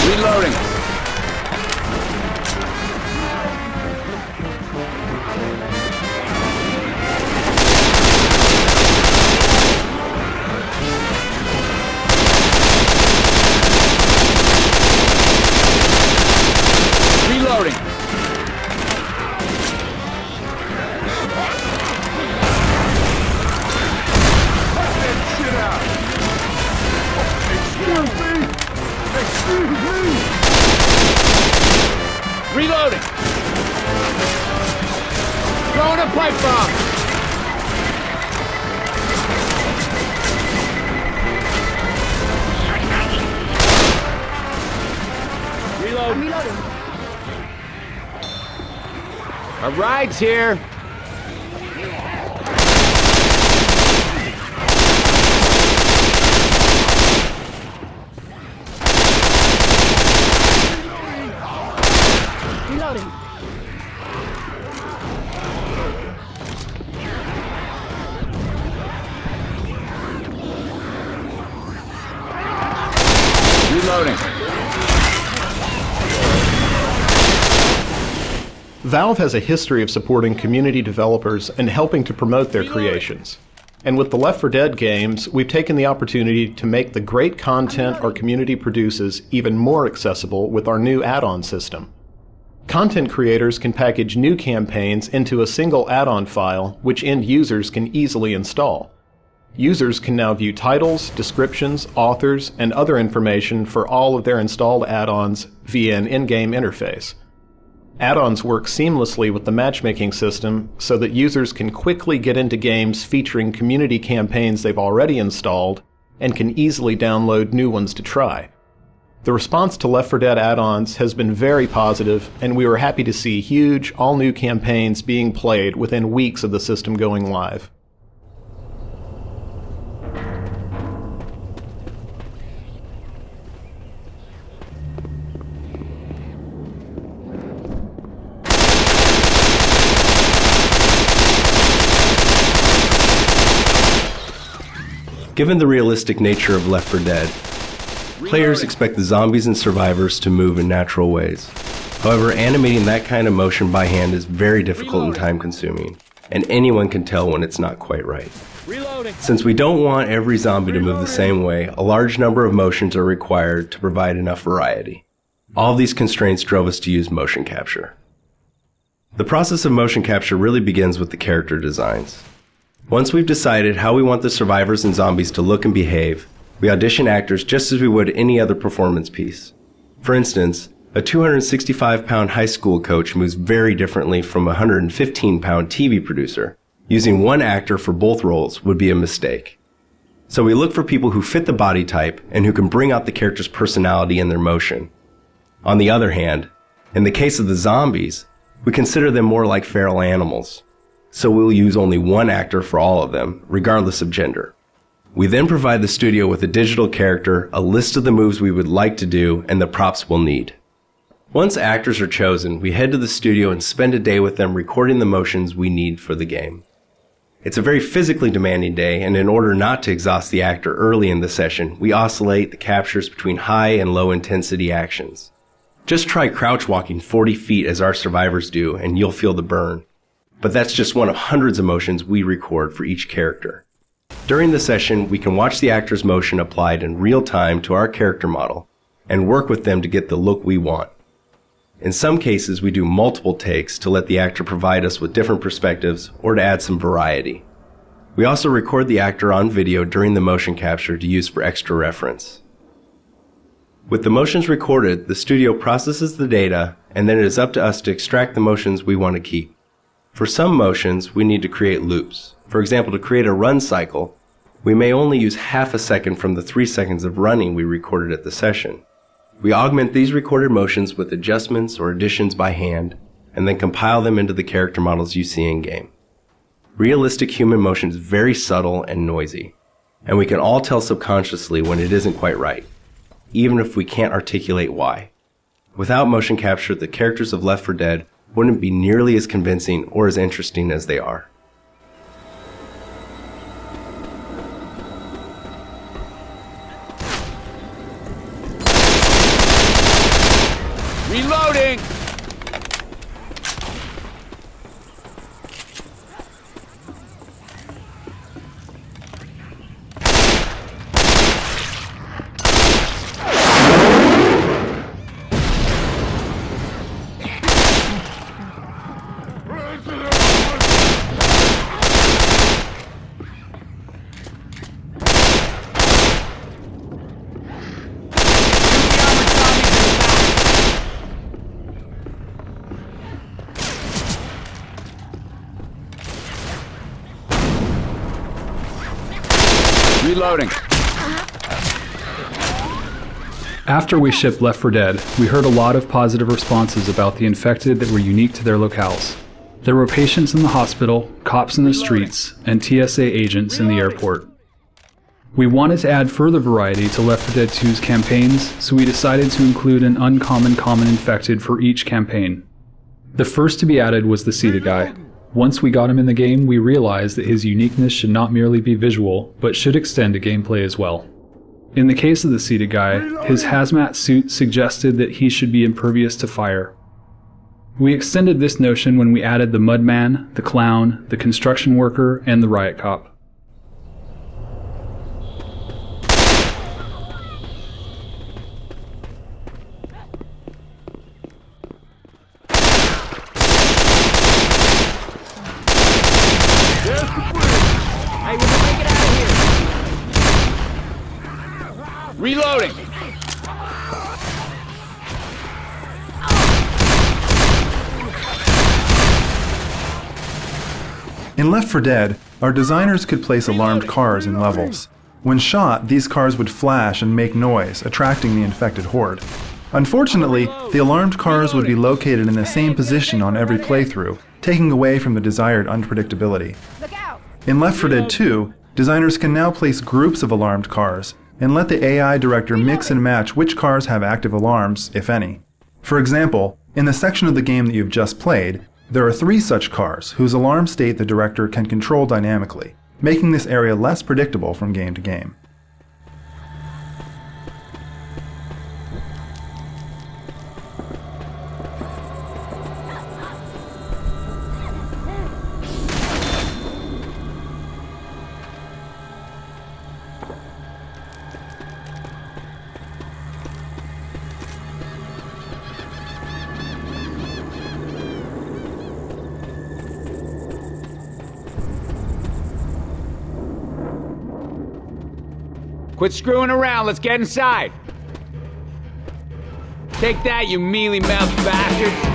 Reloading. Reloading. Shit out. Excuse me. Excuse me. Reloading. Throwing a pipe bomb. Reload. I'm reloading. A ride's here. Reloading. Reloading. Valve has a history of supporting community developers and helping to promote their creations. And with the Left 4 Dead games, we've taken the opportunity to make the great content our community produces even more accessible with our new add-on system. Content creators can package new campaigns into a single add-on file, which end users can easily install. Users can now view titles, descriptions, authors, and other information for all of their installed add-ons via an in-game interface. Add-ons work seamlessly with the matchmaking system so that users can quickly get into games featuring community campaigns they've already installed and can easily download new ones to try. The response to Left 4 Dead add-ons has been very positive, and we were happy to see huge, all-new campaigns being played within weeks of the system going live. Given the realistic nature of Left 4 Dead, players expect the zombies and survivors to move in natural ways. However, animating that kind of motion by hand is very difficult and time-consuming, and anyone can tell when it's not quite right. Since we don't want every zombie to move the same way, a large number of motions are required to provide enough variety. All of these constraints drove us to use motion capture. The process of motion capture really begins with the character designs. Once we've decided how we want the survivors and zombies to look and behave, we audition actors just as we would any other performance piece. For instance, a 265-pound high school coach moves very differently from a 115-pound TV producer. Using one actor for both roles would be a mistake. So we look for people who fit the body type and who can bring out the character's personality and their motion. On the other hand, in the case of the zombies, we consider them more like feral animals. So we'll use only one actor for all of them, regardless of gender. We then provide the studio with a digital character, a list of the moves we would like to do, and the props we'll need. Once actors are chosen, we head to the studio and spend a day with them recording the motions we need for the game. It's a very physically demanding day, and in order not to exhaust the actor early in the session, we oscillate the captures between high and low intensity actions. Just try crouch walking 40 feet as our survivors do, and you'll feel the burn. But that's just one of hundreds of motions we record for each character. During the session, we can watch the actor's motion applied in real time to our character model and work with them to get the look we want. In some cases, we do multiple takes to let the actor provide us with different perspectives or to add some variety. We also record the actor on video during the motion capture to use for extra reference. With the motions recorded, the studio processes the data, and then it is up to us to extract the motions we want to keep. For some motions, we need to create loops. For example, to create a run cycle, we may only use half a second from the 3 seconds of running we recorded at the session. We augment these recorded motions with adjustments or additions by hand, and then compile them into the character models you see in-game. Realistic human motion is very subtle and noisy, and we can all tell subconsciously when it isn't quite right, even if we can't articulate why. Without motion capture, the characters of Left 4 Dead wouldn't be nearly as convincing or as interesting as they are. Reloading! Reloading. After we shipped Left 4 Dead, we heard a lot of positive responses about the infected that were unique to their locales. There were patients in the hospital, cops in the streets, and TSA agents in the airport. We wanted to add further variety to Left 4 Dead 2's campaigns, so we decided to include an uncommon common infected for each campaign. The first to be added was the Seated Guy. Once we got him in the game, we realized that his uniqueness should not merely be visual, but should extend to gameplay as well. In the case of the Seated Guy, his hazmat suit suggested that he should be impervious to fire. We extended this notion when we added the Mudman, the Clown, the Construction Worker, and the Riot Cop. Reloading! In Left 4 Dead, our designers could place alarmed cars in levels. When shot, these cars would flash and make noise, attracting the infected horde. Unfortunately, the alarmed cars would be located in the same position on every playthrough, taking away from the desired unpredictability. In Left 4 Dead 2, designers can now place groups of alarmed cars and let the AI director mix and match which cars have active alarms, if any. For example, in the section of the game that you've just played, there are 3 such cars whose alarm state the director can control dynamically, making this area less predictable from game to game. Quit screwing around, let's get inside. Take that, you mealy-mouthed bastards.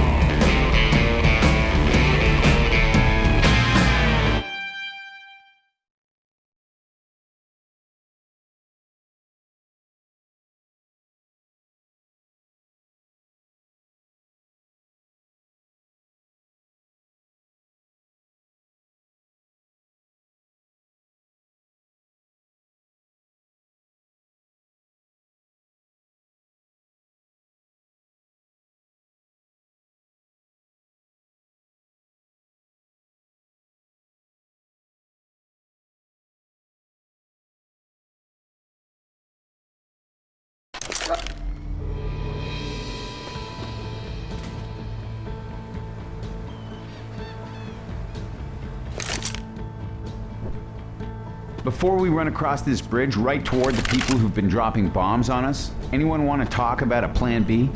Before we run across this bridge right toward the people who've been dropping bombs on us, anyone want to talk about a plan B?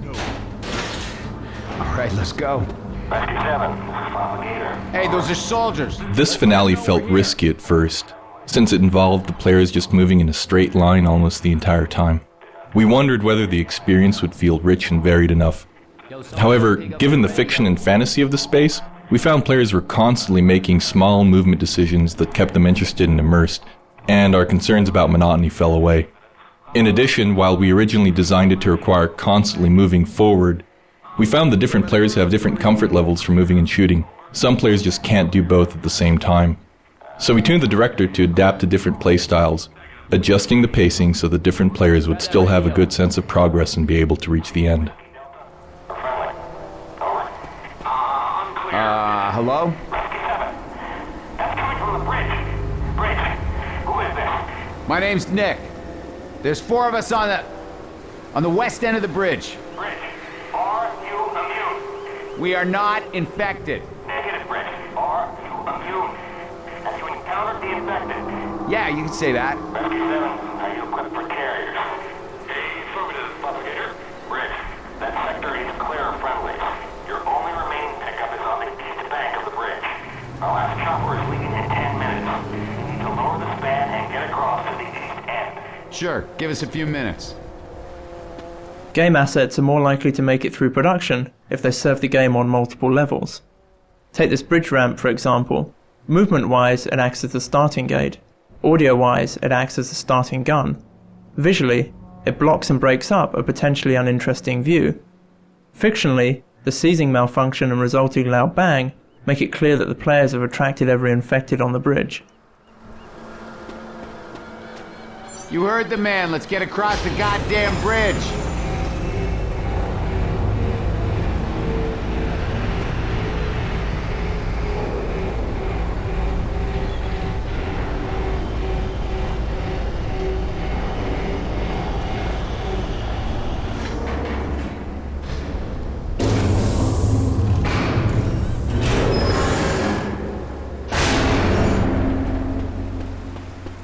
No. All right, let's go. Rescue 7, this is Propagator. Hey, those are soldiers! This finale felt risky at first, since it involved the players just moving in a straight line almost the entire time. We wondered whether the experience would feel rich and varied enough. However, given the fiction and fantasy of the space, we found players were constantly making small movement decisions that kept them interested and immersed, and our concerns about monotony fell away. In addition, while we originally designed it to require constantly moving forward, we found the different players have different comfort levels for moving and shooting. Some players just can't do both at the same time. So we tuned the director to adapt to different play styles, adjusting the pacing so that different players would still have a good sense of progress and be able to reach the end. Hello? That's coming from the bridge. Bridge. Who is this? My name's Nick. There's 4 of us on the west end of the bridge. Bridge. Are you immune? We are not infected. Negative, Bridge. Are you immune? Have you encountered the infected? Yeah, you can say that. Rescue 7, are you equipped for carriers? Affirmative, Propagator. Bridge. That sector is clear of friendlies. Your only remaining pickup is on the east bank of the bridge. Our last chopper is leaving in 10 minutes. You need to lower the span and get across to the east end. Sure, give us a few minutes. Game assets are more likely to make it through production if they serve the game on multiple levels. Take this bridge ramp for example. Movement-wise, it acts as the starting gate. Audio-wise, it acts as the starting gun. Visually, it blocks and breaks up a potentially uninteresting view. Fictionally, the seizing malfunction and resulting loud bang make it clear that the players have attracted every infected on the bridge. You heard the man. Let's get across the goddamn bridge.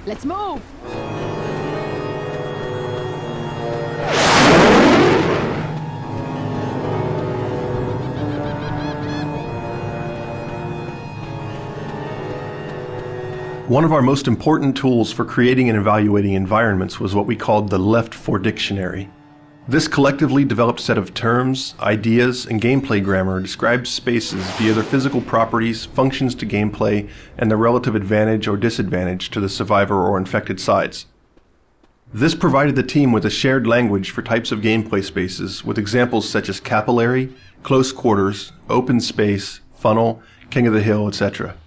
Let's move! One of our most important tools for creating and evaluating environments was what we called the Left For Dictionary. This collectively developed set of terms, ideas, and gameplay grammar describes spaces via their physical properties, functions to gameplay, and their relative advantage or disadvantage to the survivor or infected sides. This provided the team with a shared language for types of gameplay spaces with examples such as capillary, close quarters, open space, funnel, king of the hill, etc.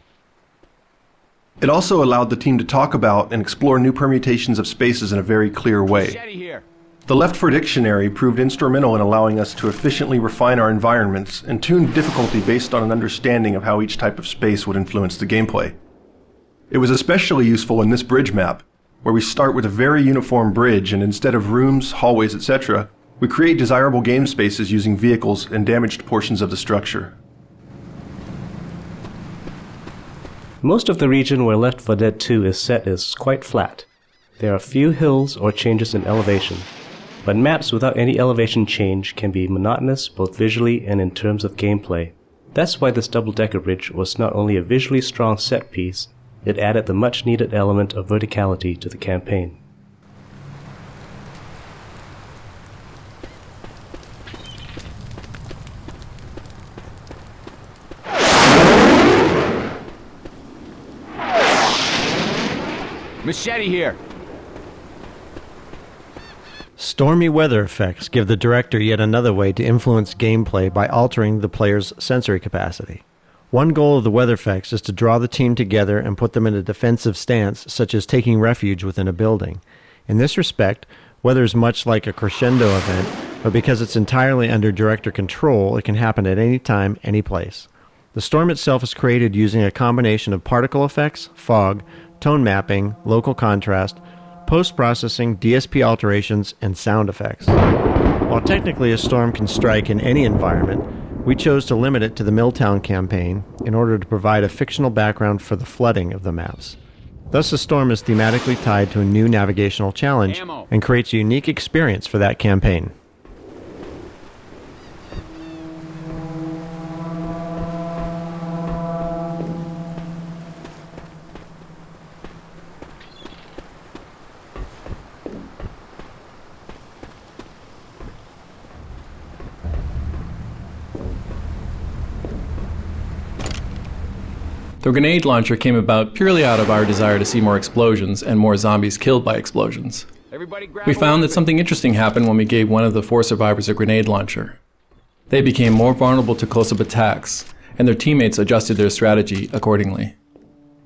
It also allowed the team to talk about and explore new permutations of spaces in a very clear way. The Left For Dictionary proved instrumental in allowing us to efficiently refine our environments and tune difficulty based on an understanding of how each type of space would influence the gameplay. It was especially useful in this bridge map, where we start with a very uniform bridge and instead of rooms, hallways, etc., we create desirable game spaces using vehicles and damaged portions of the structure. Most of the region where Left 4 Dead 2 is set is quite flat. There are few hills or changes in elevation, but maps without any elevation change can be monotonous both visually and in terms of gameplay. That's why this double-decker bridge was not only a visually strong set piece, it added the much-needed element of verticality to the campaign. Machete here. Stormy weather effects give the director yet another way to influence gameplay by altering the player's sensory capacity. One goal of the weather effects is to draw the team together and put them in a defensive stance, such as taking refuge within a building. In this respect, weather is much like a crescendo event, but because it's entirely under director control, it can happen at any time, any place. The storm itself is created using a combination of particle effects, fog, tone mapping, local contrast, post-processing, DSP alterations, and sound effects. While technically a storm can strike in any environment, we chose to limit it to the Milltown campaign in order to provide a fictional background for the flooding of the maps. Thus, the storm is thematically tied to a new navigational challenge and creates a unique experience for that campaign. The grenade launcher came about purely out of our desire to see more explosions and more zombies killed by explosions. We found that something interesting happened when we gave one of the 4 survivors a grenade launcher. They became more vulnerable to close-up attacks, and their teammates adjusted their strategy accordingly.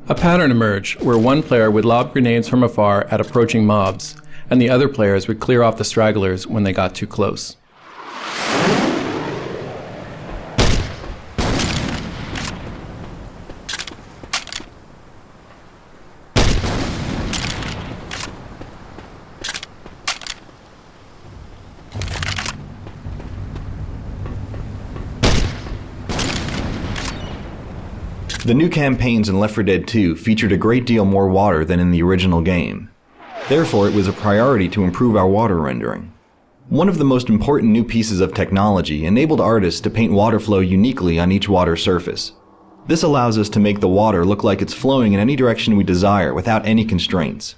A pattern emerged where one player would lob grenades from afar at approaching mobs, and the other players would clear off the stragglers when they got too close. The new campaigns in Left 4 Dead 2 featured a great deal more water than in the original game. Therefore, it was a priority to improve our water rendering. One of the most important new pieces of technology enabled artists to paint water flow uniquely on each water surface. This allows us to make the water look like it's flowing in any direction we desire without any constraints.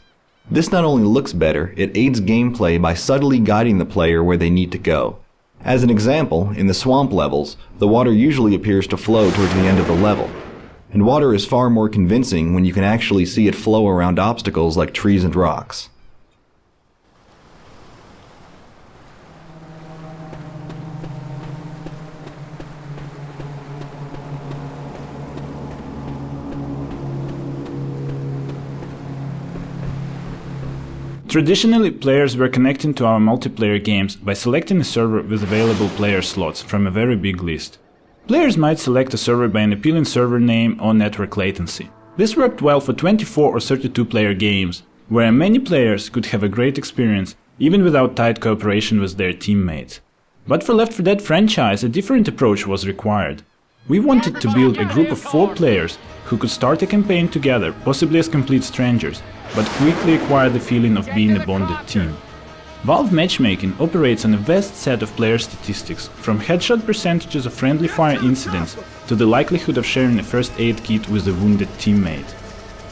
This not only looks better, it aids gameplay by subtly guiding the player where they need to go. As an example, in the swamp levels, the water usually appears to flow towards the end of the level. And water is far more convincing when you can actually see it flow around obstacles like trees and rocks. Traditionally, players were connecting to our multiplayer games by selecting a server with available player slots from a very big list. Players might select a server by an appealing server name or network latency. This worked well for 24 or 32 player games, where many players could have a great experience even without tight cooperation with their teammates. But for Left 4 Dead franchise, a different approach was required. We wanted to build a group of 4 players who could start a campaign together, possibly as complete strangers, but quickly acquire the feeling of being a bonded team. Valve matchmaking operates on a vast set of player statistics, from headshot percentages of friendly fire incidents to the likelihood of sharing a first aid kit with a wounded teammate.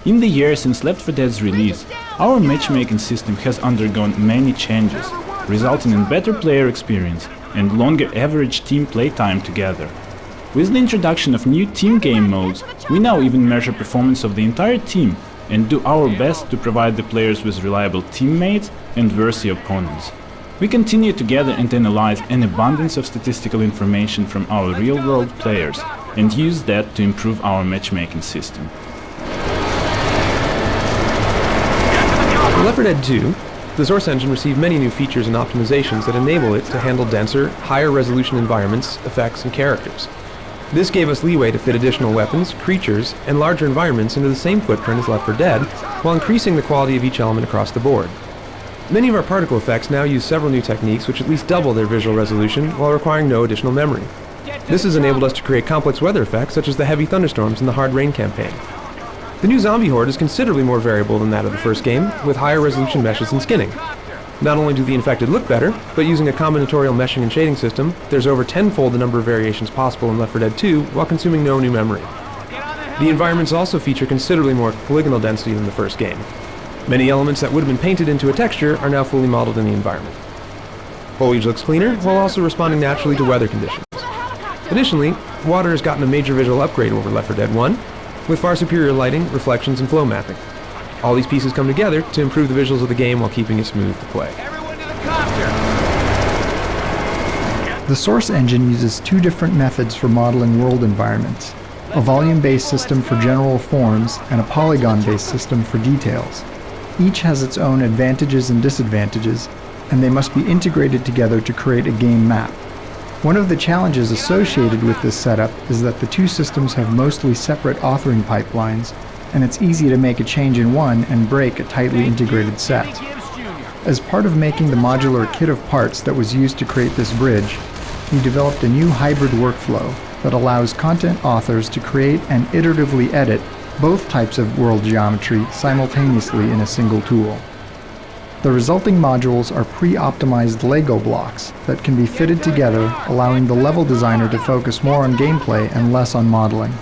In the years since Left 4 Dead's release, our matchmaking system has undergone many changes, resulting in better player experience and longer average team playtime together. With the introduction of new team game modes, we now even measure performance of the entire team and do our best to provide the players with reliable teammates and worthy opponents. We continue to gather and analyze an abundance of statistical information from our real-world players and use that to improve our matchmaking system. In Left 4 Dead 2, the Source Engine received many new features and optimizations that enable it to handle denser, higher resolution environments, effects, and characters. This gave us leeway to fit additional weapons, creatures, and larger environments into the same footprint as Left 4 Dead, while increasing the quality of each element across the board. Many of our particle effects now use several new techniques which at least double their visual resolution while requiring no additional memory. This has enabled us to create complex weather effects such as the heavy thunderstorms in the Hard Rain campaign. The new zombie horde is considerably more variable than that of the first game, with higher resolution meshes and skinning. Not only do the infected look better, but using a combinatorial meshing and shading system, there's over tenfold the number of variations possible in Left 4 Dead 2 while consuming no new memory. The environments also feature considerably more polygonal density than the first game. Many elements that would have been painted into a texture are now fully modeled in the environment. Foliage looks cleaner, while also responding naturally to weather conditions. Additionally, water has gotten a major visual upgrade over Left 4 Dead 1, with far superior lighting, reflections, and flow mapping. All these pieces come together to improve the visuals of the game while keeping it smooth to play. The Source Engine uses 2 different methods for modeling world environments: a volume-based system for general forms and a polygon-based system for details. Each has its own advantages and disadvantages, and they must be integrated together to create a game map. One of the challenges associated with this setup is that the 2 systems have mostly separate authoring pipelines, and it's easy to make a change in one and break a tightly integrated set. As part of making the modular kit of parts that was used to create this bridge, we developed a new hybrid workflow that allows content authors to create and iteratively edit both types of world geometry simultaneously in a single tool. The resulting modules are pre-optimized Lego blocks that can be fitted together, allowing the level designer to focus more on gameplay and less on modeling.